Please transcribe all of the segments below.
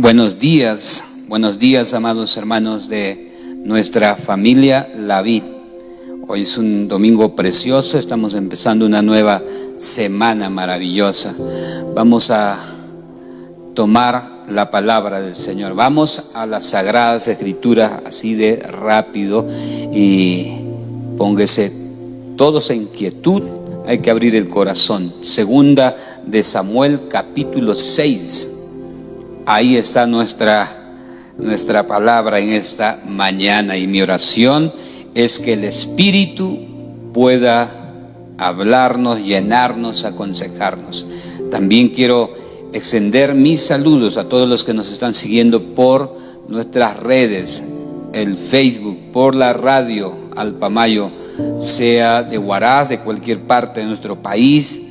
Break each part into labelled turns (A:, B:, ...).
A: Buenos días, amados hermanos de nuestra familia La Vid. Hoy es un domingo precioso, estamos empezando una nueva semana maravillosa. Vamos a tomar la palabra del Señor. Vamos a las Sagradas Escrituras así de rápido y póngase todos en quietud. Hay que abrir el corazón. Segunda de Samuel, capítulo 6. Ahí está nuestra palabra en esta mañana, y mi oración es que el Espíritu pueda hablarnos, llenarnos, aconsejarnos. También quiero extender mis saludos a todos los que nos están siguiendo por nuestras redes, el Facebook, por la radio Alpamayo, sea de Huaraz, de cualquier parte de nuestro país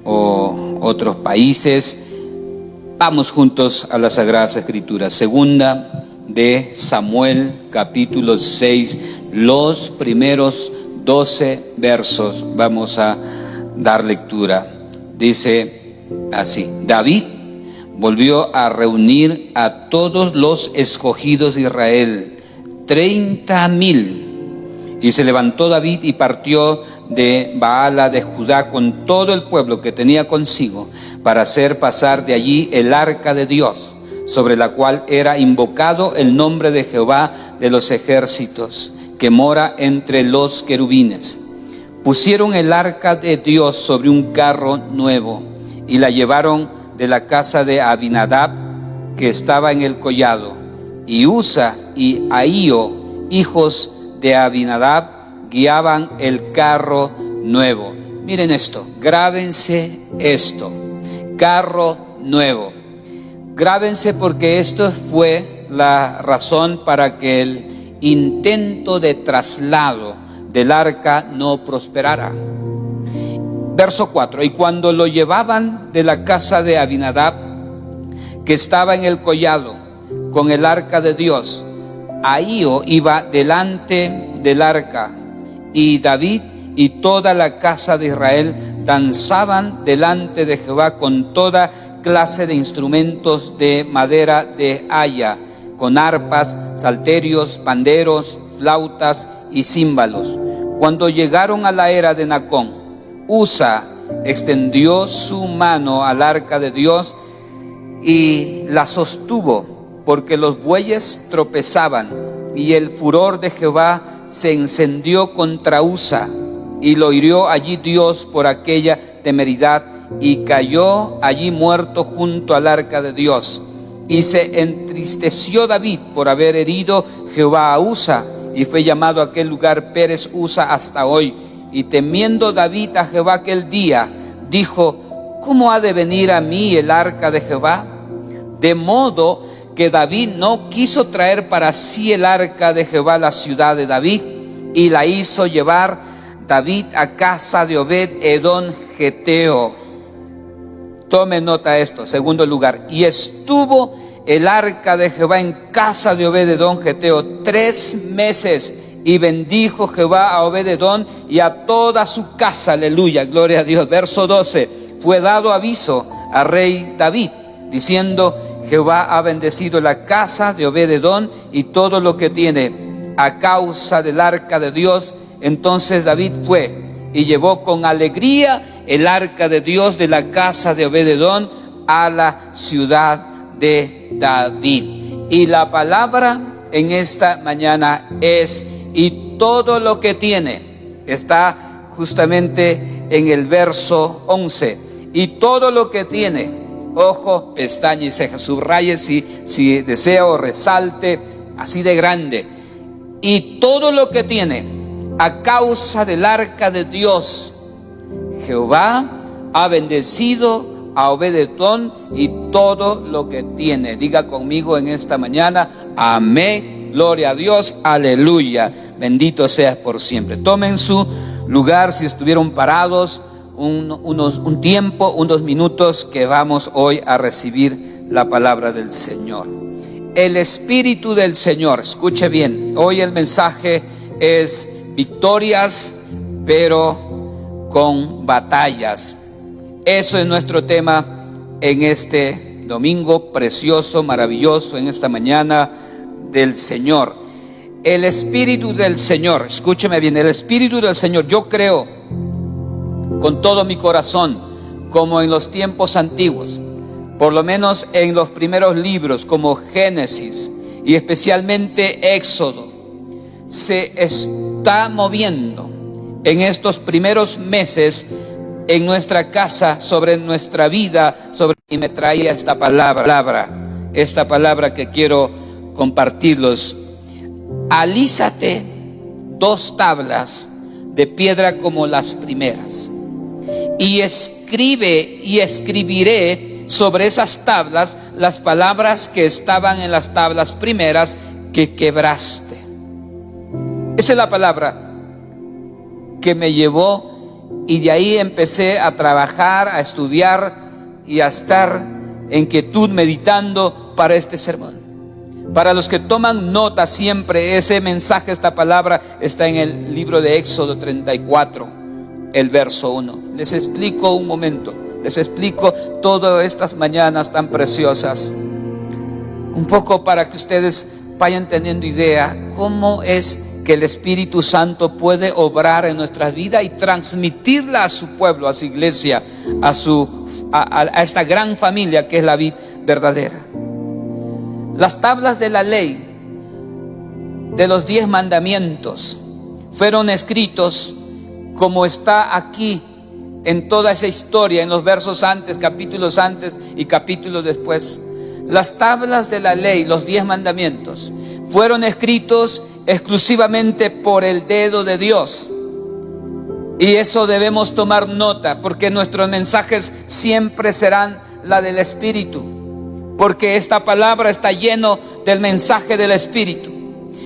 A: o otros países. Vamos juntos a las Sagradas Escrituras. Segunda de Samuel, capítulo 6, los primeros 12 versos. Vamos a dar lectura. Dice así: David volvió a reunir a todos los escogidos de Israel, 30,000. Y se levantó David y partió de Baala de Judá con todo el pueblo que tenía consigo, para hacer pasar de allí el arca de Dios, sobre la cual era invocado el nombre de Jehová de los ejércitos, que mora entre los querubines. Pusieron el arca de Dios sobre un carro nuevo y la llevaron de la casa de Abinadab, que estaba en el collado, y Usa y Ahío, hijos de Abinadab, guiaban el carro nuevo. Miren esto, grábense esto: carro nuevo. Grábense, porque esto fue la razón para que el intento de traslado del arca no prosperara. Verso 4: y cuando lo llevaban de la casa de Abinadab, que estaba en el collado, con el arca de Dios, Ahío iba delante del arca, y David y toda la casa de Israel danzaban delante de Jehová con toda clase de instrumentos de madera de haya, con arpas, salterios, panderos, flautas y címbalos. Cuando llegaron a la era de Nacón, Usa extendió su mano al arca de Dios y la sostuvo, porque los bueyes tropezaban, y el furor de Jehová se encendió contra Usa, y lo hirió allí Dios por aquella temeridad, y cayó allí muerto junto al arca de Dios. Y se entristeció David por haber herido Jehová a Usa, y fue llamado aquel lugar Pérez Usa hasta hoy. Y temiendo David a Jehová aquel día, dijo: ¿cómo ha de venir a mí el arca de Jehová? De modo que David no quiso traer para sí el arca de Jehová a la ciudad de David, y la hizo llevar David a casa de Obed-Edom Geteo. Tome nota de esto. Segundo lugar: y estuvo el arca de Jehová en casa de Obed-Edom Geteo 3 meses, y bendijo Jehová a Obed-Edom y a toda su casa. Aleluya, gloria a Dios. Verso 12: fue dado aviso al rey David, diciendo: Jehová ha bendecido la casa de Obed-Edom y todo lo que tiene, a causa del arca de Dios. Entonces David fue y llevó con alegría el arca de Dios de la casa de Obed-Edom a la ciudad de David. Y la palabra en esta mañana es: y todo lo que tiene. Está justamente en el verso 11. Y todo lo que tiene. Ojo, pestaña y ceja, subraye si desea, o resalte así de grande. Y todo lo que tiene, a causa del arca de Dios, Jehová ha bendecido a Obed-Edom y todo lo que tiene. Diga conmigo en esta mañana: amén, gloria a Dios, aleluya, bendito seas por siempre. Tomen su lugar, si estuvieron parados un tiempo, unos minutos, que vamos hoy a recibir la palabra del Señor. El Espíritu del Señor, escuche bien, hoy el mensaje es victorias, pero con batallas. Eso es nuestro tema en domingo precioso, maravilloso, en esta mañana del Señor. El Espíritu del Señor, escúcheme bien, el Espíritu del Señor, yo creo con todo mi corazón, como en los tiempos antiguos, por lo menos en los primeros libros como Génesis y especialmente Éxodo, se está moviendo en estos primeros meses en nuestra casa, sobre nuestra vida, y me traía esta palabra que quiero compartirlos. Alízate 2 tablas de piedra como las primeras, y escribe y escribiré sobre esas tablas las palabras que estaban en las tablas primeras que quebraste. Esa es la palabra que me llevó, y de ahí empecé a trabajar, a estudiar y a estar en quietud meditando para este sermón. Para los que toman nota siempre, ese mensaje, esta palabra está en el libro de Éxodo 34, el verso 1. Les explico un momento, les explico todas estas mañanas tan preciosas, un poco para que ustedes vayan teniendo idea cómo es que el Espíritu Santo puede obrar en nuestras vidas y transmitirla a su pueblo, a su iglesia, a esta gran familia que es la vid verdadera. Las tablas de la ley, de los 10 mandamientos, fueron escritos como está aquí en toda esa historia, en los versos antes, capítulos antes y capítulos después. Las tablas de la ley, los 10 mandamientos, fueron escritos exclusivamente por el dedo de Dios. Y eso debemos tomar nota, porque nuestros mensajes siempre serán la del Espíritu, porque esta palabra está lleno del mensaje del Espíritu.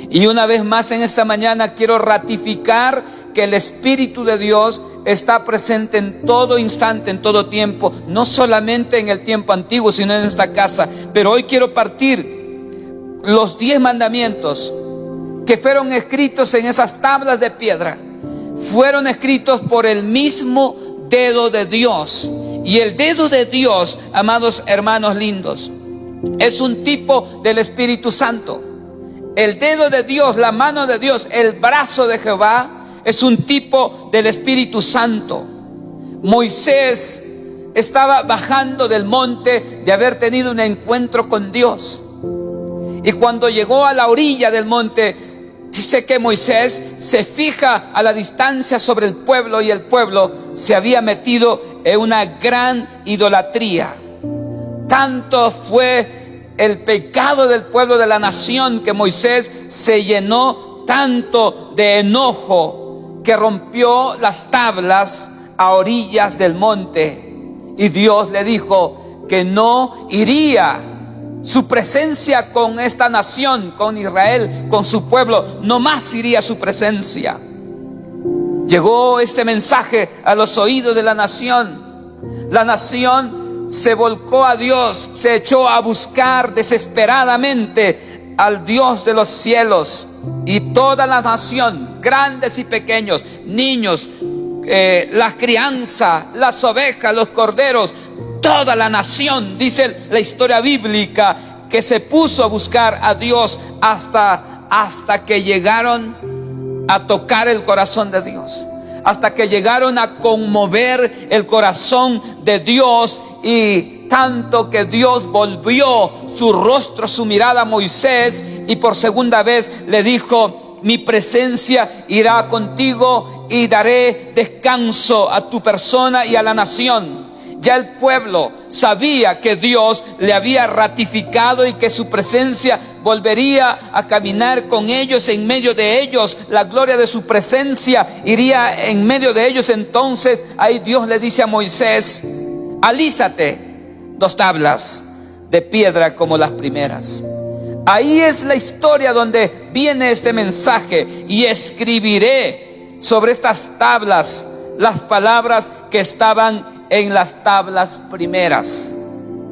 A: Y una vez más en esta mañana quiero ratificar que el Espíritu de Dios está presente en todo instante, en todo tiempo, no solamente en el tiempo antiguo, sino en esta casa. Pero hoy quiero partir los 10 mandamientos que fueron escritos en esas tablas de piedra. Fueron escritos por el mismo dedo de Dios. Y el dedo de Dios, amados hermanos lindos, es un tipo del Espíritu Santo. El dedo de Dios, la mano de Dios, el brazo de Jehová es un tipo del Espíritu Santo. Moisés estaba bajando del monte de haber tenido un encuentro con Dios. Y cuando llegó a la orilla del monte, dice que Moisés se fija a la distancia sobre el pueblo, y el pueblo se había metido en una gran idolatría. Tanto fue el pecado del pueblo, de la nación, que Moisés se llenó tanto de enojo que rompió las tablas a orillas del monte. Y Dios le dijo que no iría su presencia con esta nación, con Israel, con su pueblo. No más iría su presencia. Llegó este mensaje a los oídos de la nación. La nación se volcó a Dios, se echó a buscar desesperadamente al Dios de los cielos. Y toda la nación, grandes y pequeños, niños, la crianza, las ovejas, los corderos, toda la nación, dice la historia bíblica, que se puso a buscar a Dios hasta que llegaron a tocar el corazón de Dios, hasta que llegaron a conmover el corazón de Dios, y tanto que Dios volvió su rostro, su mirada a Moisés, y por segunda vez le dijo: mi presencia irá contigo y daré descanso a tu persona y a la nación. Ya el pueblo sabía que Dios le había ratificado y que su presencia volvería a caminar con ellos, en medio de ellos. La gloria de su presencia iría en medio de ellos. Entonces ahí Dios le dice a Moisés: alízate 2 tablas de piedra como las primeras. Ahí es la historia donde viene este mensaje: y escribiré sobre estas tablas las palabras que estaban en las tablas primeras.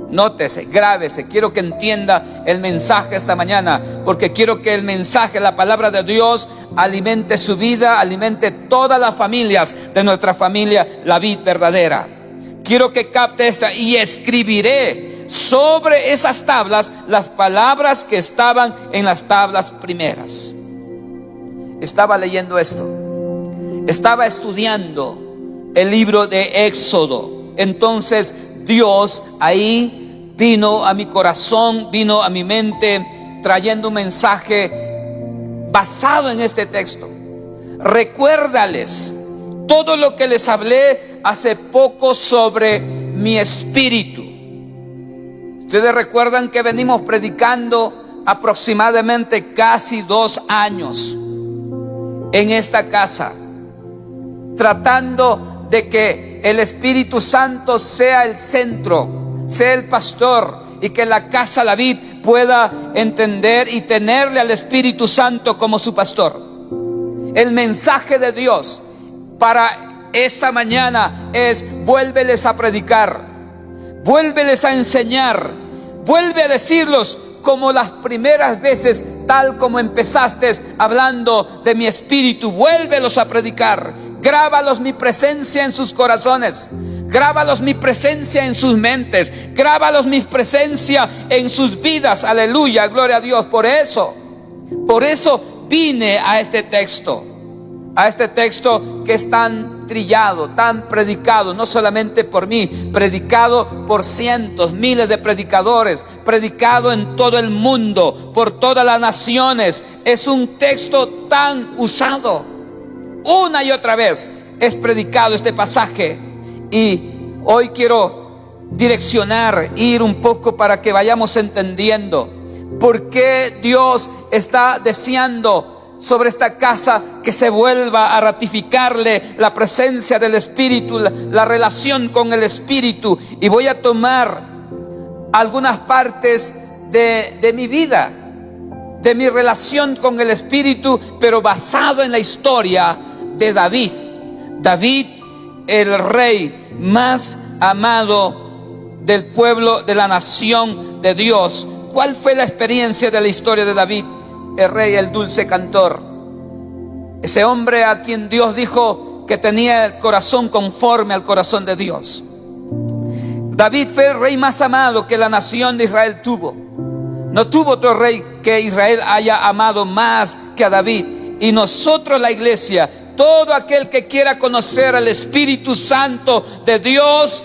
A: Nótese, grábese. Quiero que entienda el mensaje esta mañana, porque quiero que el mensaje, la palabra de Dios, alimente su vida, alimente todas las familias de nuestra familia, la vid verdadera. Quiero que capte esta: y escribiré sobre esas tablas las palabras que estaban en las tablas primeras. Estaba leyendo esto, estaba estudiando el libro de Éxodo. Entonces Dios ahí vino a mi corazón, vino a mi mente, trayendo un mensaje basado en este texto. Recuérdales todo lo que les hablé hace poco sobre mi espíritu. Ustedes recuerdan que venimos predicando aproximadamente casi 2 años en esta casa, tratando de que el Espíritu Santo sea el centro, sea el pastor, y que la casa La Vid pueda entender y tenerle al Espíritu Santo como su pastor. El mensaje de Dios para esta mañana es: vuélveles a predicar, vuélveles a enseñar, vuelve a decirlos como las primeras veces, tal como empezaste hablando de mi espíritu. Vuélvelos a predicar, grábalos mi presencia en sus corazones, grábalos mi presencia en sus mentes, grábalos mi presencia en sus vidas. Aleluya, gloria a Dios. Por eso vine a este texto que es tan trillado, tan predicado, no solamente por mí, predicado por cientos, miles de predicadores, predicado en todo el mundo, por todas las naciones. Es un texto tan usado, una y otra vez es predicado este pasaje. Y hoy quiero ir un poco para que vayamos entendiendo por qué Dios está deseando sobre esta casa que se vuelva a ratificarle la presencia del Espíritu, la relación con el Espíritu. Y voy a tomar algunas partes de mi vida, de mi relación con el Espíritu, pero basado en la historia de David. David, el rey más amado del pueblo, de la nación de Dios. ¿Cuál fue la experiencia de la historia de David? El rey, el dulce cantor, ese hombre a quien Dios dijo que tenía el corazón conforme al corazón de Dios. David fue el rey más amado que la nación de Israel tuvo. No tuvo otro rey que Israel haya amado más que a David. Y nosotros, la iglesia, todo aquel que quiera conocer al Espíritu Santo de Dios,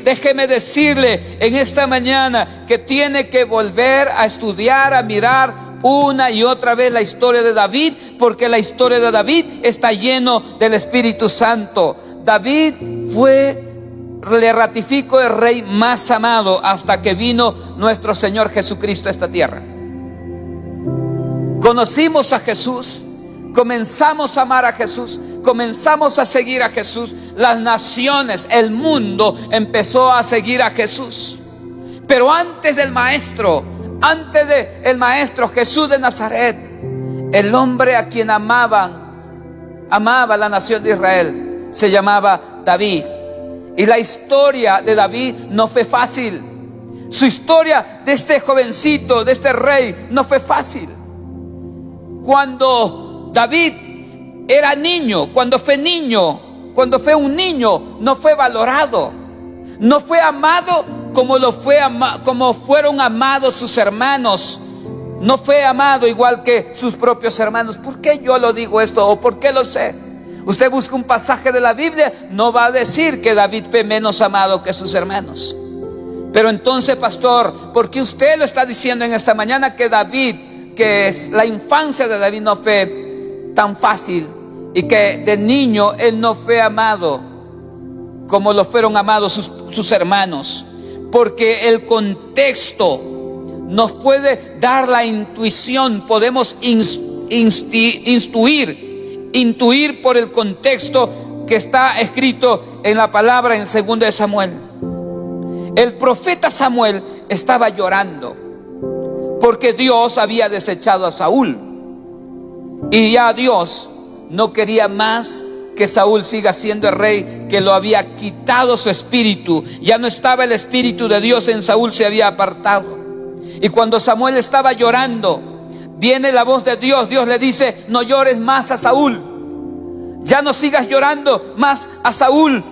A: déjeme decirle en esta mañana que tiene que volver a estudiar, a mirar una y otra vez la historia de David, porque la historia de David está lleno del Espíritu Santo. David le ratifico, el rey más amado hasta que vino nuestro Señor Jesucristo a esta tierra. Conocimos a Jesús, comenzamos a amar a Jesús, comenzamos a seguir a Jesús. Las naciones, el mundo empezó a seguir a Jesús. Pero antes del maestro Jesús de Nazaret, el hombre a quien amaba la nación de Israel, se llamaba David. Y la historia de David no fue fácil. Su historia de este jovencito, de este rey, no fue fácil. Cuando David era niño, cuando fue un niño, no fue valorado, no fue amado como fueron amados sus hermanos. No fue amado igual que sus propios hermanos. ¿Por qué yo lo digo esto? ¿O por qué lo sé? Usted busca un pasaje de la Biblia, no va a decir que David fue menos amado que sus hermanos. Pero entonces, pastor, ¿por qué usted lo está diciendo en esta mañana que la infancia de David no fue tan fácil y que de niño él no fue amado como lo fueron amados sus hermanos? Porque el contexto nos puede dar la intuición, podemos intuir por el contexto que está escrito en la palabra en 2 de Samuel. El profeta Samuel estaba llorando porque Dios había desechado a Saúl, y ya Dios no quería más que Saúl siga siendo el rey, que lo había quitado su espíritu. Ya no estaba el espíritu de Dios en Saúl, se había apartado. Y cuando Samuel estaba llorando, viene la voz de Dios. Dios le dice: no llores más a Saúl, ya no sigas llorando más a Saúl.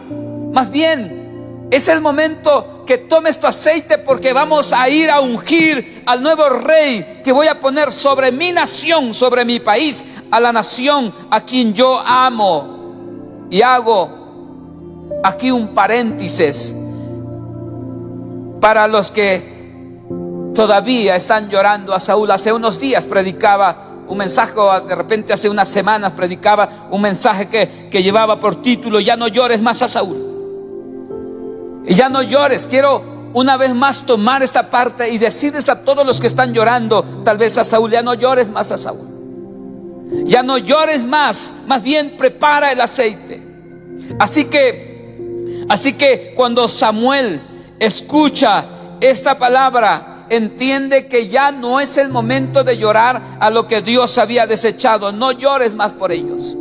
A: Más bien, es el momento que tomes tu aceite porque vamos a ir a ungir al nuevo rey que voy a poner sobre mi nación, sobre mi país, a la nación a quien yo amo. Y hago aquí un paréntesis para los que todavía están llorando a Saúl. Hace unos días predicaba un mensaje, de repente hace unas semanas predicaba un mensaje que llevaba por título: ya no llores más a Saúl. Y ya no llores. Quiero una vez más tomar esta parte y decirles a todos los que están llorando tal vez a Saúl: ya no llores más a Saúl. Ya no llores más bien prepara el aceite. Así que cuando Samuel escucha esta palabra, entiende que ya no es el momento de llorar a lo que Dios había desechado. No llores más por ellos.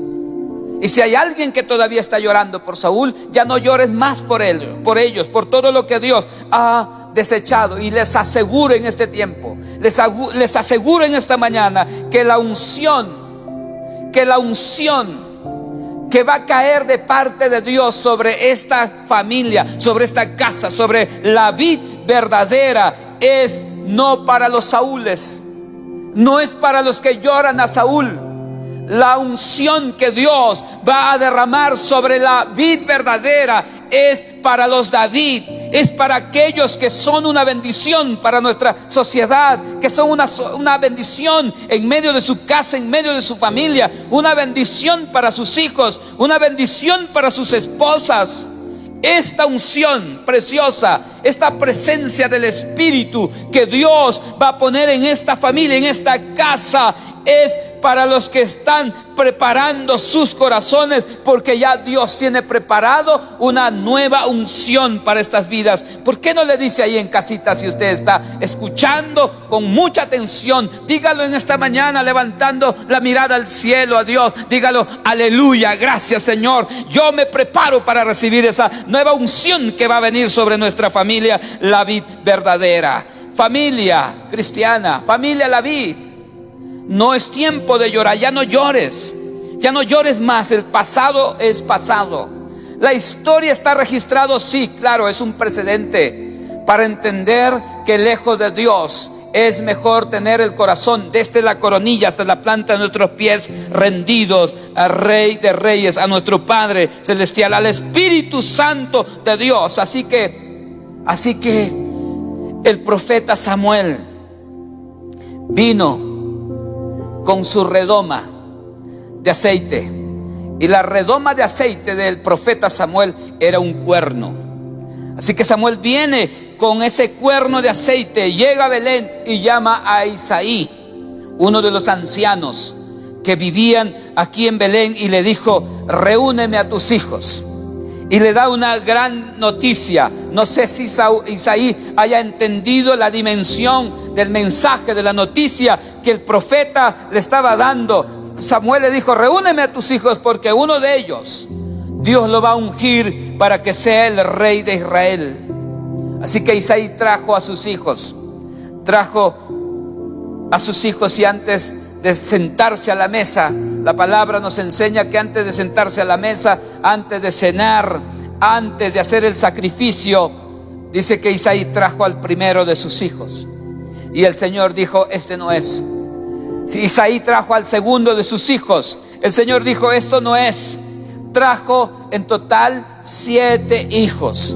A: Y si hay alguien que todavía está llorando por Saúl, ya no llores más por ellos, por todo lo que Dios ha desechado. Y les aseguro en este tiempo, les aseguro en esta mañana que la unción que va a caer de parte de Dios sobre esta familia, sobre esta casa, sobre la vid verdadera, es no para los Saúles, no es para los que lloran a Saúl. La unción que Dios va a derramar sobre la vid verdadera es para los David, es para aquellos que son una bendición para nuestra sociedad, que son una bendición en medio de su casa, en medio de su familia, una bendición para sus hijos, una bendición para sus esposas. Esta unción preciosa, esta presencia del Espíritu que Dios va a poner en esta familia, en esta casa, es para los que están preparando sus corazones, porque ya Dios tiene preparado una nueva unción para estas vidas. ¿Por qué no le dice ahí en casita, si usted está escuchando con mucha atención, dígalo en esta mañana levantando la mirada al cielo, a Dios, dígalo: aleluya, gracias Señor, yo me preparo para recibir esa nueva unción que va a venir sobre nuestra familia, la vid verdadera. Familia cristiana, familia la vid, no es tiempo de llorar. Ya no llores, ya no llores más. El pasado es pasado. La historia está registrado, sí, claro, es un precedente para entender que lejos de Dios es mejor tener el corazón desde la coronilla hasta la planta de nuestros pies rendidos al Rey de Reyes, a nuestro Padre Celestial, al Espíritu Santo de Dios. Así que el profeta Samuel vino con su redoma de aceite, y la redoma de aceite del profeta Samuel era un cuerno. Así que Samuel viene con ese cuerno de aceite, llega a Belén y llama a Isaí, uno de los ancianos que vivían aquí en Belén, y le dijo: reúneme a tus hijos. Y le da una gran noticia. No sé si Isaí haya entendido la dimensión del mensaje, de la noticia que el profeta le estaba dando. Samuel le dijo: reúneme a tus hijos, porque uno de ellos Dios lo va a ungir para que sea el rey de Israel. Así que Isaí trajo a sus hijos, y antes de sentarse a la mesa, la palabra nos enseña que antes de sentarse a la mesa, antes de cenar, antes de hacer el sacrificio, dice que Isaí trajo al primero de sus hijos. Y el Señor dijo: este no es. Si Isaí trajo al segundo de sus hijos, el Señor dijo: esto no es. Trajo en total 7 hijos.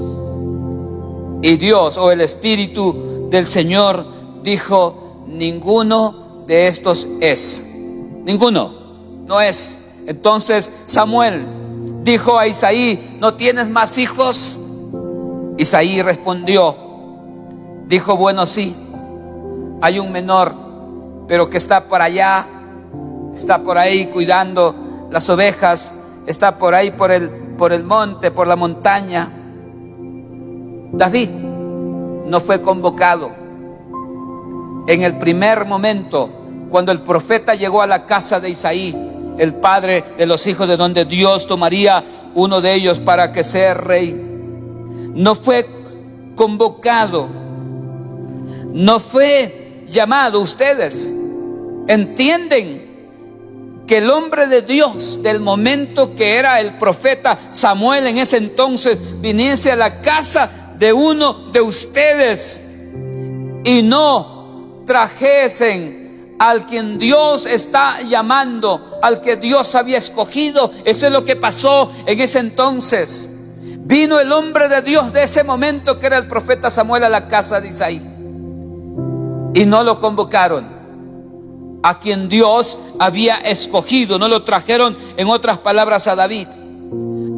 A: Y Dios, o el Espíritu del Señor, dijo: ninguno de estos es. Ninguno, no es. Entonces Samuel dijo a Isaí: ¿no tienes más hijos? Isaí respondió, dijo: bueno, sí, hay un menor, pero que está por allá, está por ahí cuidando las ovejas, está por ahí por el monte, por la montaña. David no fue convocado. En el primer momento, cuando el profeta llegó a la casa de Isaí, el padre de los hijos, de donde Dios tomaría uno de ellos para que sea rey, no fue convocado, no fue llamado. Ustedes entienden que el hombre de Dios del momento, que era el profeta Samuel en ese entonces, viniese a la casa de uno de ustedes y no trajesen al quien Dios está llamando, al que Dios había escogido. Eso es lo que pasó en ese entonces. Vino el hombre de Dios de ese momento, que era el profeta Samuel, a la casa de Isaí, y no lo convocaron a quien Dios había escogido. No lo trajeron, en otras palabras, a David.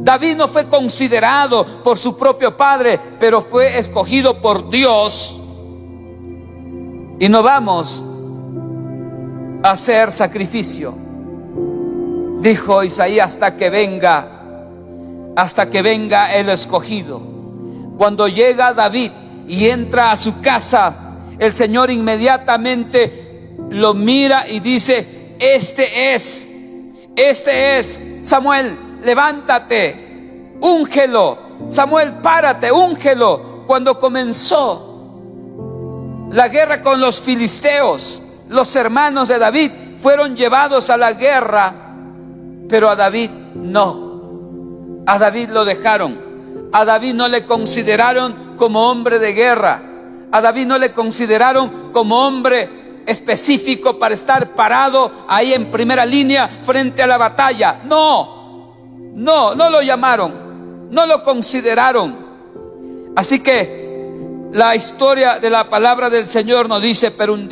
A: David no fue considerado por su propio padre, pero fue escogido por Dios. Y no vamos a hacer sacrificio, dijo Isaías, hasta que venga el escogido. Cuando llega David y entra a su casa, el Señor inmediatamente lo mira y dice: este es, Samuel, levántate, úngelo. Samuel, párate, úngelo. Cuando comenzó la guerra con los filisteos, los hermanos de David fueron llevados a la guerra, pero a David no. A David lo dejaron. A David no le consideraron como hombre de guerra. A David no le consideraron como hombre específico para estar parado ahí en primera línea frente a la batalla. No lo llamaron, no lo consideraron. Así que la historia de la palabra del Señor nos dice: pero un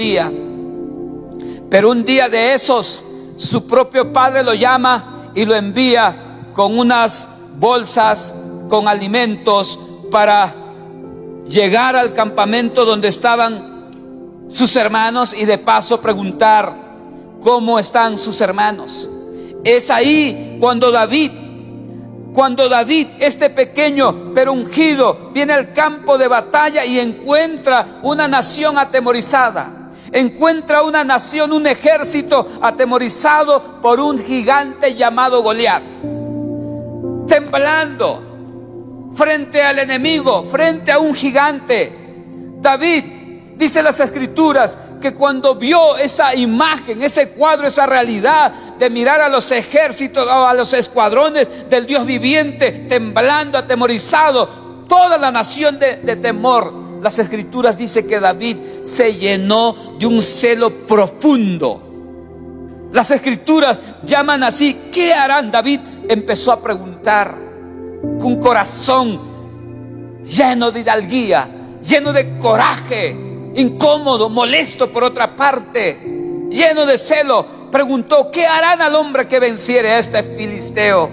A: día de esos, su propio padre lo llama y lo envía con unas bolsas con alimentos para llegar al campamento donde estaban sus hermanos y de paso preguntar cómo están sus hermanos. Es ahí cuando David, este pequeño pero ungido, viene al campo de batalla y encuentra una nación atemorizada. Encuentra una nación, un ejército atemorizado por un gigante llamado Goliat, temblando frente al enemigo, frente a un gigante. David, dice las escrituras, que cuando vio esa imagen, ese cuadro, esa realidad de mirar a los ejércitos o a los escuadrones del Dios viviente temblando, atemorizado, toda la nación de temor, las escrituras dicen que David se llenó de un celo profundo. Las escrituras llaman así: ¿qué harán? David empezó a preguntar con corazón lleno de hidalguía, lleno de coraje, incómodo, molesto por otra parte, lleno de celo. Preguntó: ¿qué harán al hombre que venciere a este filisteo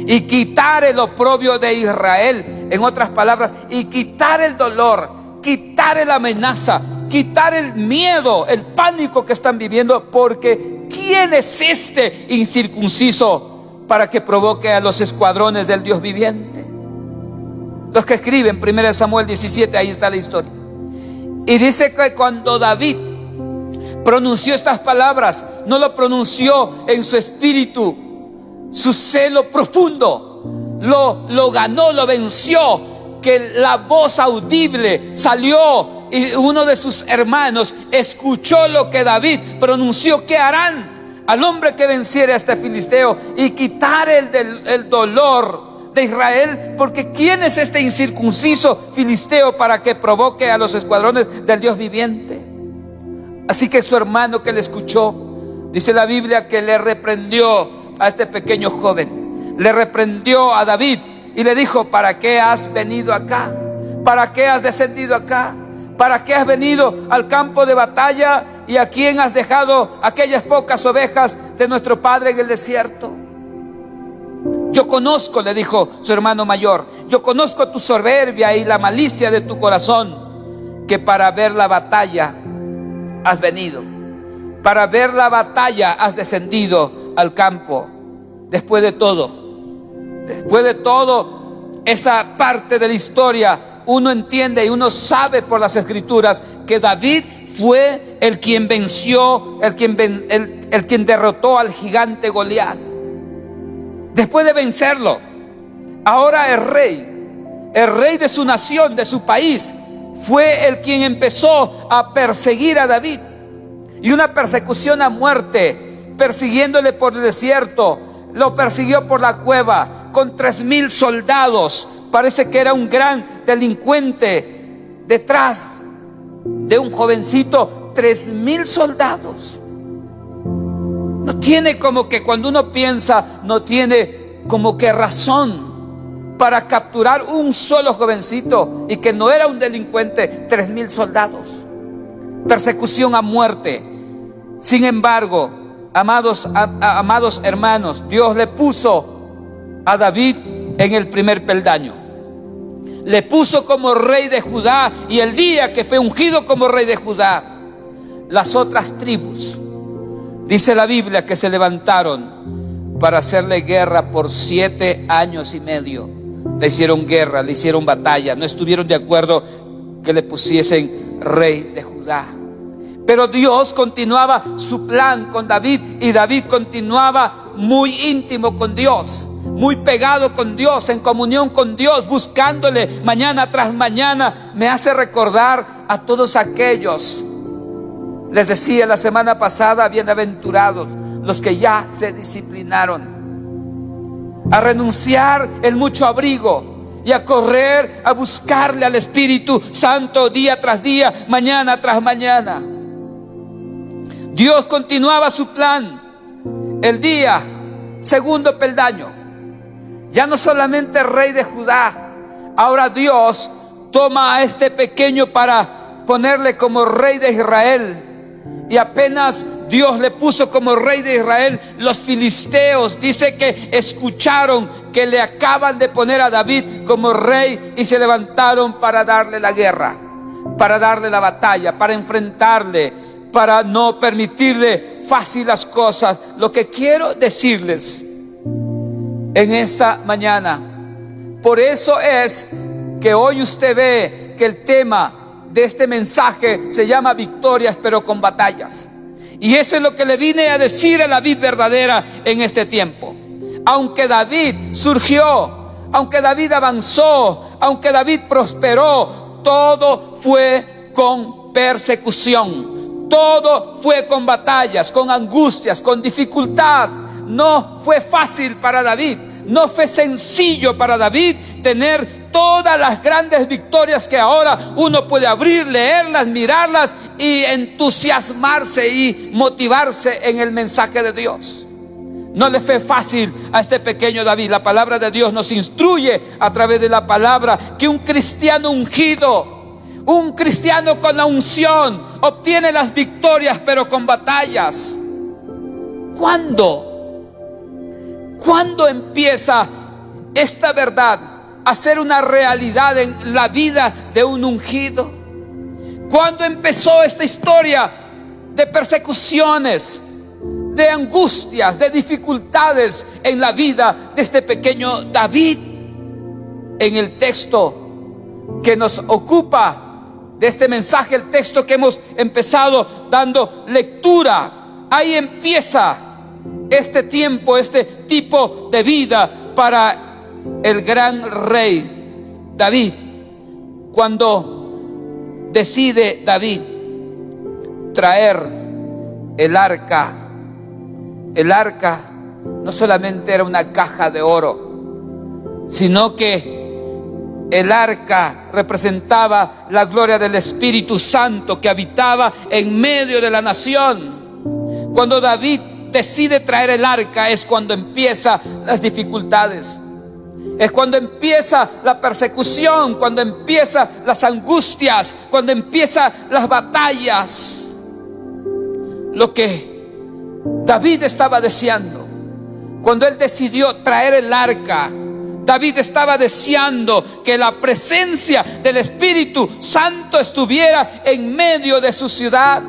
A: y quitar el oprobio de Israel? En otras palabras, y quitar el dolor, quitar la amenaza, quitar el miedo, el pánico que están viviendo. Porque ¿quién es este incircunciso para que provoque a los escuadrones del Dios viviente? Los que escriben 1 Samuel 17, ahí está la historia. Y dice que cuando David pronunció estas palabras, no lo pronunció en su espíritu, su celo profundo lo ganó, lo venció, que la voz audible salió y uno de sus hermanos escuchó lo que David pronunció: ¿qué harán al hombre que venciere a este filisteo y quitar el dolor de Israel? Porque ¿quién es este incircunciso filisteo para que provoque a los escuadrones del Dios viviente? Así que su hermano, que le escuchó, dice la Biblia que le reprendió a este pequeño joven, le reprendió a David y le dijo: ¿para qué has venido acá? ¿Para qué has descendido acá? ¿Para qué has venido al campo de batalla? ¿Y a quién has dejado aquellas pocas ovejas de nuestro padre en el desierto? Yo conozco, le dijo su hermano mayor, yo conozco tu soberbia y la malicia de tu corazón, que para ver la batalla has venido, para ver la batalla has descendido al campo. Después de todo, esa parte de la historia, uno entiende y uno sabe por las escrituras que David fue el quien venció, el quien derrotó al gigante Goliat. Después de vencerlo, ahora el rey de su nación, de su país, fue el quien empezó a perseguir a David. Y una persecución a muerte, persiguiéndole por el desierto, lo persiguió por la cueva, con 3,000 soldados. Parece que era un gran delincuente detrás de un jovencito. 3,000 soldados. No tiene como que, cuando uno piensa, no tiene como que razón para capturar un solo jovencito, y que no era un delincuente. 3,000 soldados. Persecución a muerte. Sin embargo, amados hermanos, Dios le puso a David en el primer peldaño. Le puso como rey de Judá, y el día que fue ungido como rey de Judá, las otras tribus, dice la Biblia, que se levantaron para hacerle guerra por 7 años y medio. Le hicieron guerra, le hicieron batalla, no estuvieron de acuerdo que le pusiesen rey de Judá. Pero Dios continuaba su plan con David, y David continuaba muy íntimo con Dios, muy pegado con Dios, en comunión con Dios, buscándole mañana tras mañana. Me hace recordar a todos aquellos, les decía la semana pasada, bienaventurados los que ya se disciplinaron a renunciar el mucho abrigo y a correr a buscarle al Espíritu Santo día tras día, mañana tras mañana. Dios continuaba su plan. El día, segundo peldaño, ya no solamente rey de Judá, ahora Dios toma a este pequeño para ponerle como rey de Israel. Y apenas Dios le puso como rey de Israel, los filisteos, dice que escucharon que le acaban de poner a David como rey, y se levantaron para darle la guerra, para darle la batalla, para enfrentarle, para no permitirle fácil las cosas. Lo que quiero decirles en esta mañana, por eso es que hoy usted ve que el tema de este mensaje se llama victorias, pero con batallas. Y eso es lo que le vine a decir a la vid verdadera en este tiempo. Aunque David surgió, aunque David avanzó, aunque David prosperó, todo fue con persecución, todo fue con batallas, con angustias, con dificultad. No fue fácil para David, no fue sencillo para David tener todas las grandes victorias que ahora uno puede abrir, leerlas, mirarlas y entusiasmarse y motivarse en el mensaje de Dios. No le fue fácil a este pequeño David. La palabra de Dios nos instruye a través de la palabra que un cristiano ungido, un cristiano con la unción, obtiene las victorias, pero con batallas. ¿Cuándo empieza esta verdad a ser una realidad en la vida de un ungido? ¿Cuándo empezó esta historia de persecuciones, de angustias, de dificultades en la vida de este pequeño David? En el texto que nos ocupa de este mensaje, el texto que hemos empezado dando lectura, ahí empieza este tiempo, este tipo de vida para el gran rey David. Cuando decide David traer el arca no solamente era una caja de oro, sino que el arca representaba la gloria del Espíritu Santo que habitaba en medio de la nación. Cuando David decide traer el arca es cuando empiezan las dificultades, es cuando empieza la persecución, cuando empiezan las angustias, cuando empiezan las batallas. Lo que David estaba deseando cuando él decidió traer el arca, David estaba deseando que la presencia del Espíritu Santo estuviera en medio de su ciudad.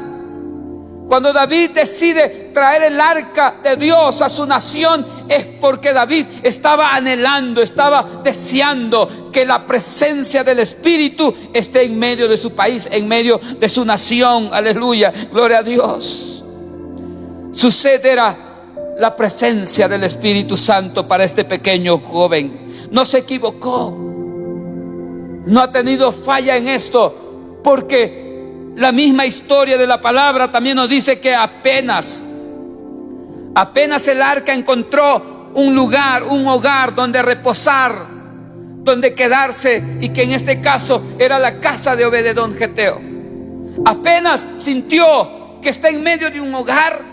A: Cuando David decide traer el arca de Dios a su nación, es porque David estaba anhelando, estaba deseando que la presencia del Espíritu esté en medio de su país, en medio de su nación. Aleluya, gloria a Dios. Su sed era la presencia del Espíritu Santo para este pequeño joven. No se equivocó, no ha tenido falla en esto, porque la misma historia de la palabra también nos dice que apenas el arca encontró un lugar, un hogar donde reposar, donde quedarse, y que en este caso era la casa de Obed-edom geteo. Apenas sintió que está en medio de un hogar,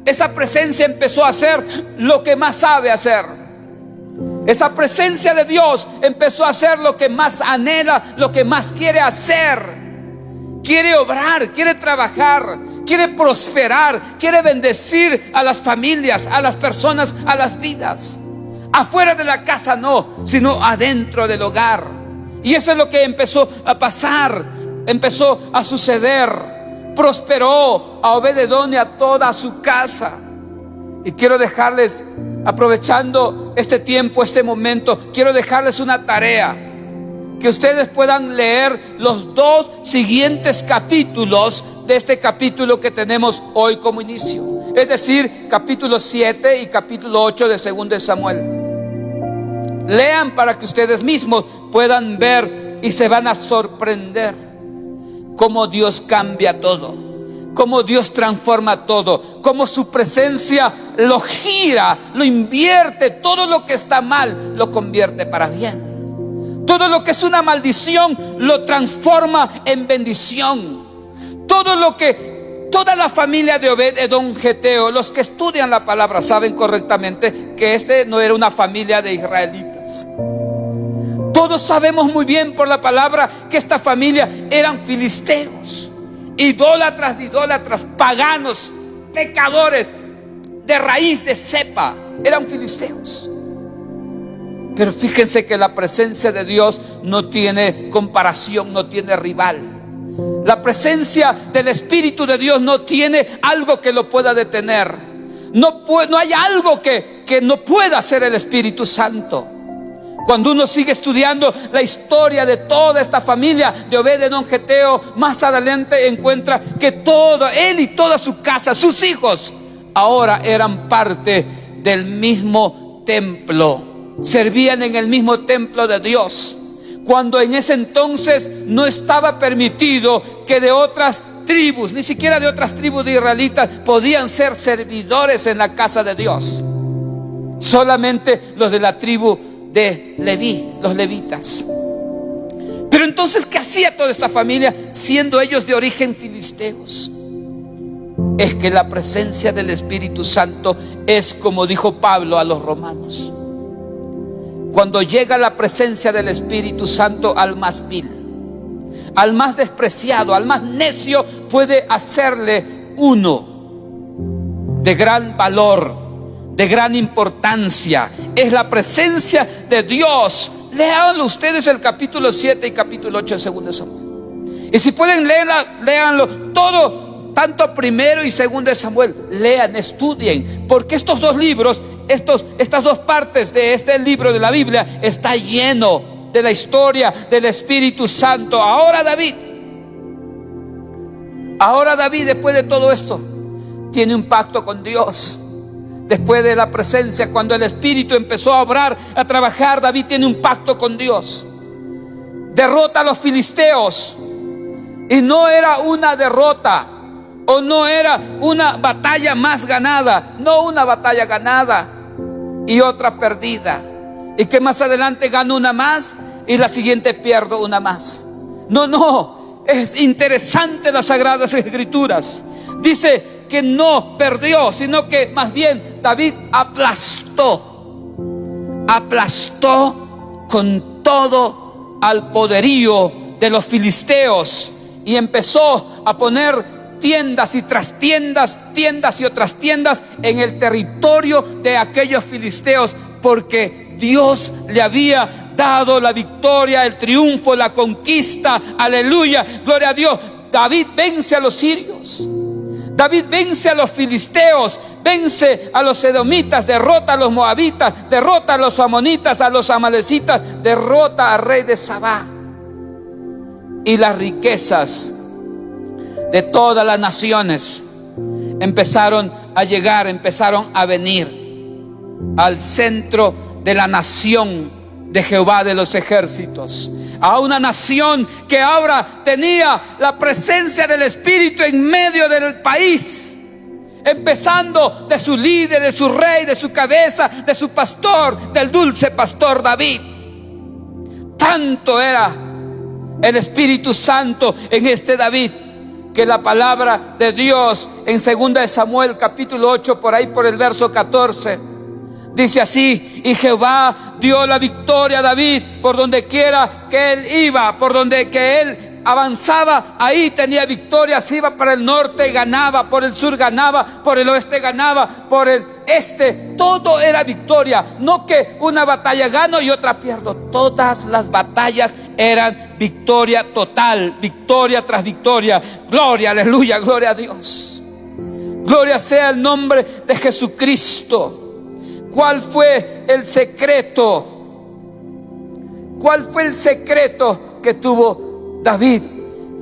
A: esa presencia empezó a hacer lo que más sabe hacer. Esa presencia de Dios empezó a hacer lo que más anhela, lo que más quiere hacer. Quiere obrar, quiere trabajar, quiere prosperar, quiere bendecir a las familias, a las personas, a las vidas. Afuera de la casa no, sino adentro del hogar. Y eso es lo que empezó a pasar, empezó a suceder. Prosperó a Obed-edom y a toda su casa. Y quiero dejarles, aprovechando este tiempo, este momento, quiero dejarles una tarea: que ustedes puedan leer los 2 siguientes capítulos de este capítulo que tenemos hoy como inicio. Es decir, capítulo 7 y capítulo 8 de 2 de Samuel. Lean para que ustedes mismos puedan ver y se van a sorprender cómo Dios cambia todo, cómo Dios transforma todo, cómo su presencia lo gira, lo invierte. Todo lo que está mal lo convierte para bien. Todo lo que es una maldición lo transforma en bendición. Toda la familia de Obed-edom geteo, los que estudian la palabra saben correctamente que este no era una familia de israelitas. Todos sabemos muy bien por la palabra que esta familia eran filisteos, idólatras, paganos, pecadores, de raíz, de cepa, eran filisteos. Pero fíjense que la presencia de Dios no tiene comparación, no tiene rival. La presencia del Espíritu de Dios no tiene algo que lo pueda detener. No hay algo que no pueda hacer el Espíritu Santo. Cuando uno sigue estudiando la historia de toda esta familia de Obed-edom geteo, más adelante encuentra que él y toda su casa, sus hijos, ahora eran parte del mismo templo. Servían en el mismo templo de Dios, cuando en ese entonces no estaba permitido que de otras tribus, ni siquiera de otras tribus de israelitas, podían ser servidores en la casa de Dios. Solamente los de la tribu de Leví, los levitas. Pero entonces, ¿qué hacía toda esta familia siendo ellos de origen filisteos? Es que la presencia del Espíritu Santo es como dijo Pablo a los romanos: cuando llega la presencia del Espíritu Santo, al más vil, al más despreciado, al más necio, puede hacerle uno de gran valor, de gran importancia. Es la presencia de Dios. Léanlo ustedes el capítulo 7 y capítulo 8 de 2 de Samuel. Y si pueden léanlo todo, tanto primero y 2 de Samuel. Lean, estudien, porque estos 2 libros, estas 2 partes de este libro de la Biblia está lleno de la historia del Espíritu Santo. Ahora David, después de todo esto, tiene un pacto con Dios. Después de la presencia, cuando el Espíritu empezó a obrar, a trabajar, David tiene un pacto con Dios. Derrota a los filisteos. Y no era una derrota, o no era una batalla más ganada. No, una batalla ganada y otra perdida. Y que más adelante gano una más y la siguiente pierdo una más. No, es interesante las Sagradas Escrituras. Dice que no perdió, sino que más bien David aplastó con todo al poderío de los filisteos, y empezó a poner tiendas y tras tiendas, tiendas y otras tiendas en el territorio de aquellos filisteos, porque Dios le había dado la victoria, el triunfo, la conquista. Aleluya, gloria a Dios. David vence a los sirios, David vence a los filisteos, vence a los edomitas, derrota a los moabitas, derrota a los amonitas, a los amalecitas, derrota al rey de Sabá. Y las riquezas de todas las naciones empezaron a llegar, empezaron a venir al centro de la nación de Jehová de los ejércitos, a una nación que ahora tenía la presencia del Espíritu en medio del país. empezando de su líder, de su rey, de su cabeza, de su pastor, del dulce pastor David. Tanto era el Espíritu Santo en este David, que la palabra de Dios en 2 de Samuel capítulo 8, por ahí por el verso 14, dice así: y Jehová dio la victoria a David por donde quiera que él iba, por donde que él avanzaba, ahí tenía victoria. Si iba para el norte, ganaba; por el sur ganaba; por el oeste ganaba; por el este, todo era victoria. No que una batalla gano y otra pierdo. Todas las batallas eran victoria total, victoria tras victoria. Gloria, aleluya, gloria a Dios. Gloria sea el nombre de Jesucristo. ¿Cuál fue el secreto? ¿Cuál fue el secreto que tuvo David?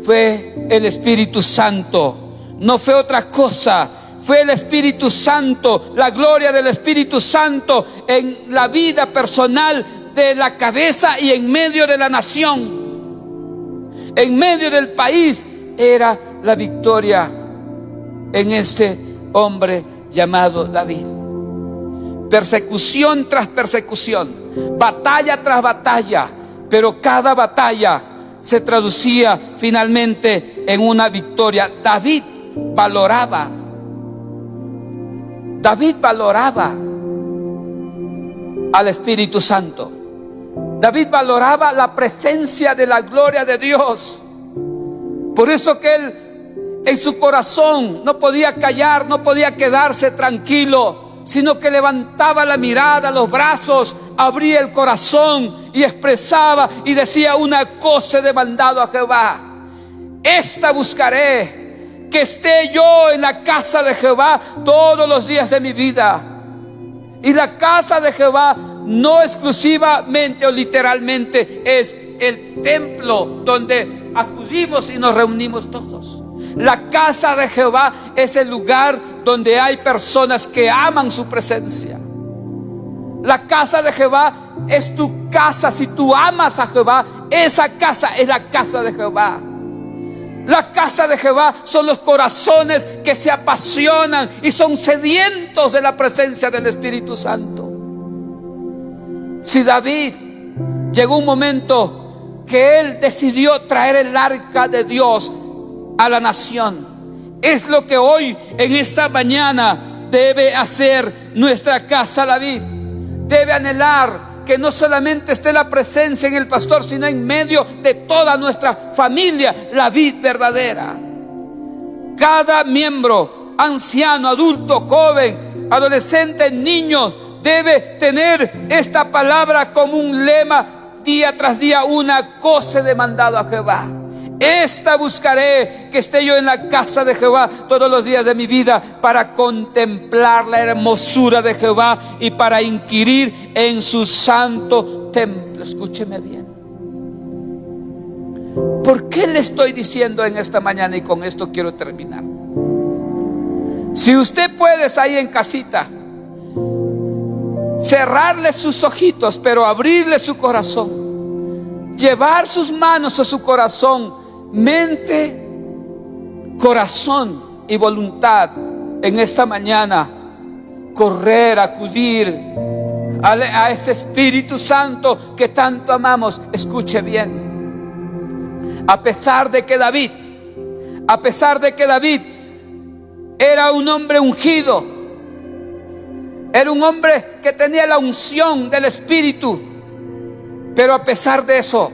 A: Fue el Espíritu Santo. No fue otra cosa. Fue el Espíritu Santo, la gloria del Espíritu Santo en la vida personal de la cabeza y en medio de la nación, en medio del país. Era la victoria en este hombre llamado David. Persecución tras persecución, batalla tras batalla, pero cada batalla se traducía finalmente en una victoria. David valoraba al Espíritu Santo. David valoraba la presencia de la gloria de Dios. Por eso que él en su corazón no podía callar, no podía quedarse tranquilo, sino que levantaba la mirada, los brazos, abría el corazón y expresaba y decía: una cosa he demandado a Jehová, esta buscaré, que esté yo en la casa de Jehová todos los días de mi vida. Y la casa de Jehová no exclusivamente o literalmente es el templo donde acudimos y nos reunimos todos. La casa de Jehová es el lugar donde hay personas que aman su presencia. La casa de Jehová es tu casa. Si tú amas a Jehová, esa casa es la casa de Jehová. La casa de Jehová son los corazones que se apasionan y son sedientos de la presencia del Espíritu Santo. Si David llegó un momento que él decidió traer el arca de Dios a la nación, es lo que hoy en esta mañana debe hacer nuestra casa David. Debe anhelar que no solamente esté la presencia en el pastor, sino en medio de toda nuestra familia, la vid verdadera. Cada miembro, anciano, adulto, joven, adolescente, niño, debe tener esta palabra como un lema día tras día: una cosa he demandado a Jehová, esta buscaré, que esté yo en la casa de Jehová todos los días de mi vida, para contemplar la hermosura de Jehová y para inquirir en su santo templo. Escúcheme bien. ¿Por qué le estoy diciendo en esta mañana? Y con esto quiero terminar. Si usted puede ahí en casita cerrarle sus ojitos, pero abrirle su corazón, llevar sus manos a su corazón, mente, corazón y voluntad, en esta mañana correr, acudir a ese Espíritu Santo que tanto amamos. Escuche bien. A pesar de que David era un hombre ungido, era un hombre que tenía la unción del Espíritu, pero a pesar de eso,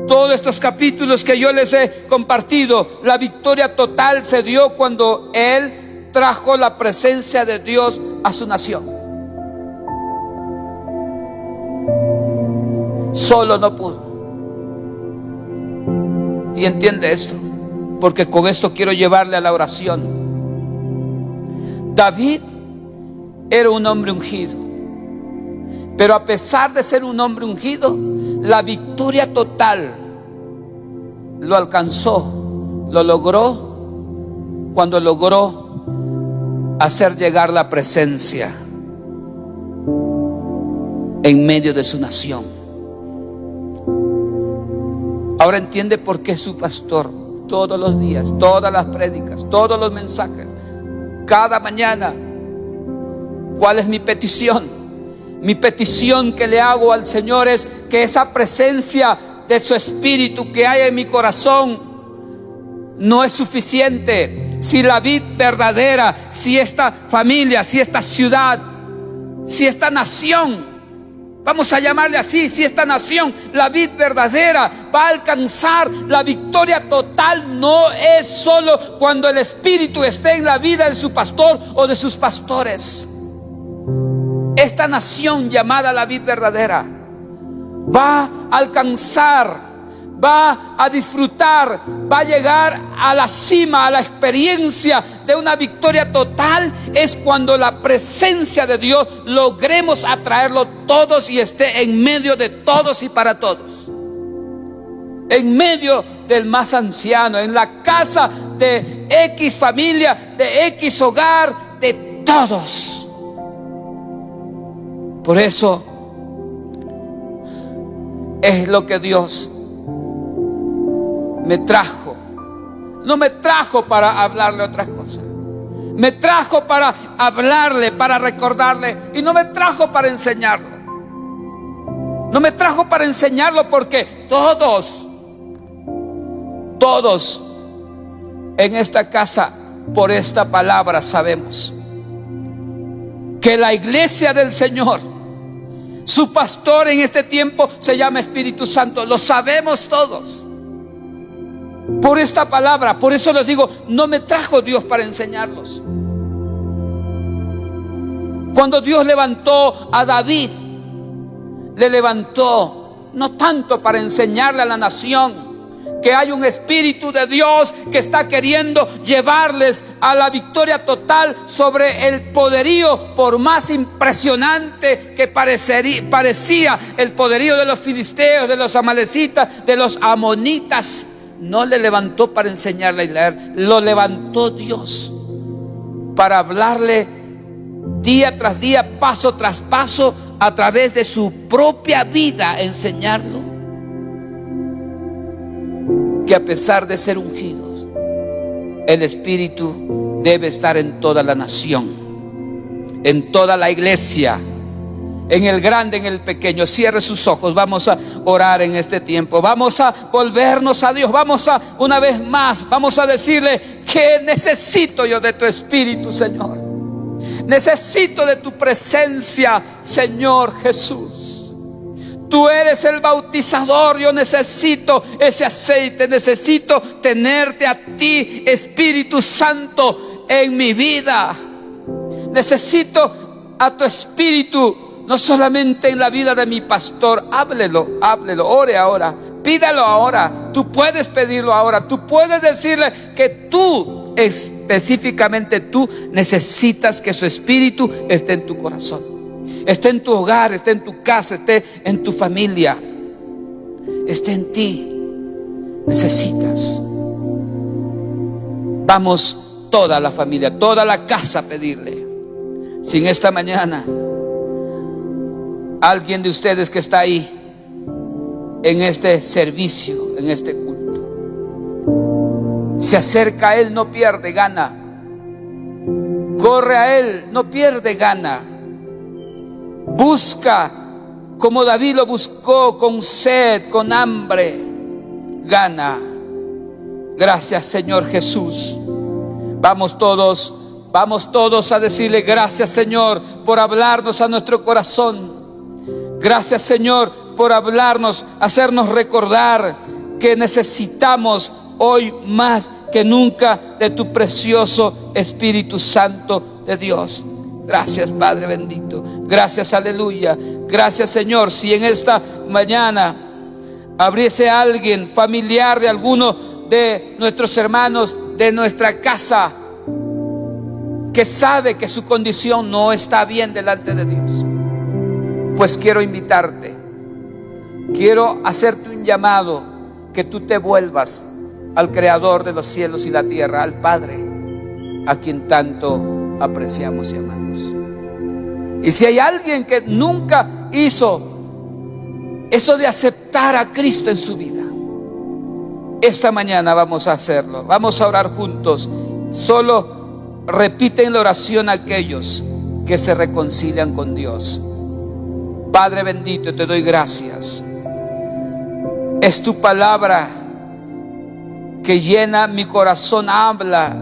A: todos estos capítulos que yo les he compartido, la victoria total se dio cuando él trajo la presencia de Dios a su nación. Solo no pudo. Y entiende esto, porque con esto quiero llevarle a la oración. David era un hombre ungido, pero a pesar de ser un hombre ungido, la victoria total lo alcanzó, lo logró cuando logró hacer llegar la presencia en medio de su nación. Ahora entiende por qué su pastor todos los días, todas las prédicas, todos los mensajes, cada mañana. ¿Cuál es mi petición? Mi petición que le hago al Señor es que esa presencia de su Espíritu que hay en mi corazón no es suficiente. Si la vid verdadera, si esta familia, si esta ciudad, si esta nación, vamos a llamarle así, si esta nación, la vid verdadera, va a alcanzar la victoria total, no es solo cuando el Espíritu esté en la vida de su pastor o de sus pastores. Esta nación llamada la vid verdadera va a alcanzar, va a disfrutar, va a llegar a la cima, a la experiencia de una victoria total. Es cuando la presencia de Dios logremos atraerlo todos y esté en medio de todos y para todos. En medio del más anciano, en la casa de X familia, de X hogar, de todos. Por eso es lo que Dios me trajo. No me trajo para hablarle otras cosas. Me trajo para hablarle, para recordarle. Y no me trajo para enseñarlo. No me trajo para enseñarlo porque todos en esta casa, por esta palabra sabemos que la iglesia del Señor, su pastor en este tiempo se llama Espíritu Santo. Lo sabemos todos. Por esta palabra, por eso les digo, no me trajo Dios para enseñarlos. Cuando Dios levantó a David, le levantó no tanto para enseñarle a la nación que hay un Espíritu de Dios que está queriendo llevarles a la victoria total sobre el poderío, por más impresionante que parecía el poderío de los filisteos, de los amalecitas, de los amonitas. No le levantó para enseñarle y leer, lo levantó Dios para hablarle día tras día, paso tras paso, a través de su propia vida, enseñarlo que a pesar de ser ungidos, el Espíritu debe estar en toda la nación, en toda la iglesia, en el grande, en el pequeño. Cierre sus ojos, vamos a orar en este tiempo, vamos a volvernos a Dios, vamos a, una vez más, vamos a decirle que necesito yo de tu Espíritu, Señor. Necesito de tu presencia, Señor Jesús. Tú eres el bautizador, yo necesito ese aceite, necesito tenerte a ti, Espíritu Santo, en mi vida. Necesito a tu Espíritu, no solamente en la vida de mi pastor. Háblelo, ore ahora, pídalo ahora. Tú puedes pedirlo ahora, tú puedes decirle que tú, específicamente tú, necesitas que su Espíritu esté en tu corazón. Esté en tu hogar, esté en tu casa, esté en tu familia, esté en ti. Necesitas. Vamos toda la familia, toda la casa a pedirle. Si en esta mañana alguien de ustedes que está ahí en este servicio, en este culto, se acerca a Él, no pierde, gana. Corre a Él, no pierde, gana. Busca como David lo buscó, con sed, con hambre, gana. Gracias, Señor Jesús. Vamos todos a decirle gracias, Señor, por hablarnos a nuestro corazón. Gracias, Señor, por hablarnos, hacernos recordar que necesitamos hoy más que nunca de tu precioso Espíritu Santo de Dios. Gracias, Padre bendito. Gracias, aleluya. Gracias, Señor. Si en esta mañana abriese alguien familiar de alguno de nuestros hermanos de nuestra casa que sabe que su condición no está bien delante de Dios, pues quiero invitarte, quiero hacerte un llamado, que tú te vuelvas al Creador de los cielos y la tierra, al Padre, a quien tanto apreciamos y amamos. Y si hay alguien que nunca hizo eso de aceptar a Cristo en su vida, esta mañana vamos a hacerlo. Vamos a orar juntos. Solo repiten la oración aquellos que se reconcilian con Dios. Padre bendito, te doy gracias. Es tu palabra que llena mi corazón, habla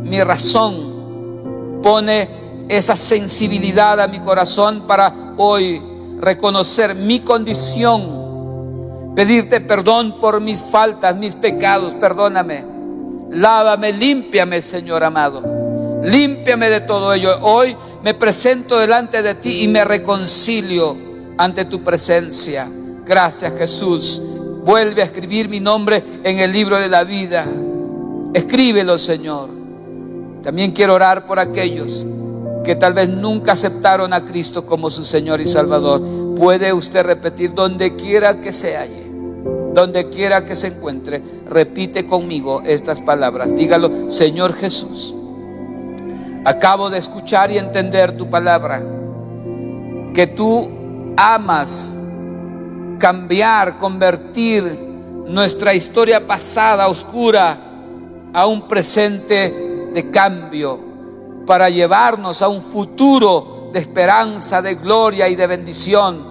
A: mi razón, pone esa sensibilidad a mi corazón para hoy reconocer mi condición, pedirte perdón por mis faltas, mis pecados. Perdóname, lávame, límpiame, Señor amado, límpiame de todo ello. Hoy me presento delante de ti y me reconcilio ante tu presencia. Gracias, Jesús. Vuelve a escribir mi nombre en el libro de la vida. Escríbelo, Señor. También quiero orar por aquellos que tal vez nunca aceptaron a Cristo como su Señor y Salvador. Puede usted repetir donde quiera que se halle, donde quiera que se encuentre. Repite conmigo estas palabras. Dígalo: Señor Jesús, acabo de escuchar y entender tu palabra, que tú amas cambiar, convertir nuestra historia pasada oscura a un presente de cambio, para llevarnos a un futuro de esperanza, de gloria y de bendición.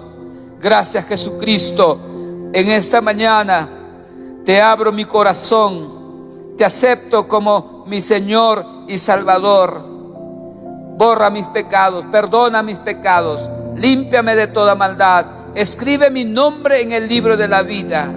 A: Gracias, Jesucristo. En esta mañana te abro mi corazón, te acepto como mi Señor y Salvador. Borra mis pecados, perdona mis pecados, límpiame de toda maldad. Escribe mi nombre en el libro de la vida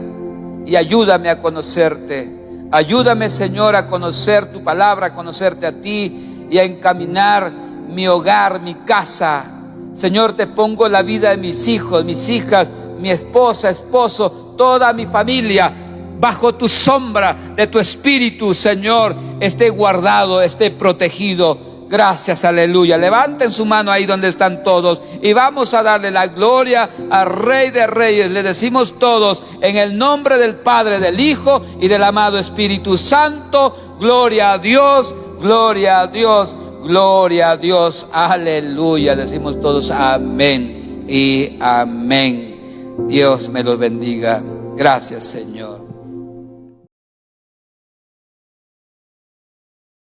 A: y ayúdame a conocerte. Ayúdame, Señor, a conocer tu palabra, a conocerte a ti y a encaminar mi hogar, mi casa. Señor, te pongo la vida de mis hijos, mis hijas, mi esposa, esposo, toda mi familia bajo tu sombra de tu espíritu. Señor, esté guardado, esté protegido. Gracias, aleluya. Levanten su mano ahí donde están todos y vamos a darle la gloria al Rey de Reyes. Le decimos todos en el nombre del Padre, del Hijo y del amado Espíritu Santo: gloria a Dios, gloria a Dios, gloria a Dios, aleluya. Decimos todos amén y amén. Dios me los bendiga. Gracias, Señor.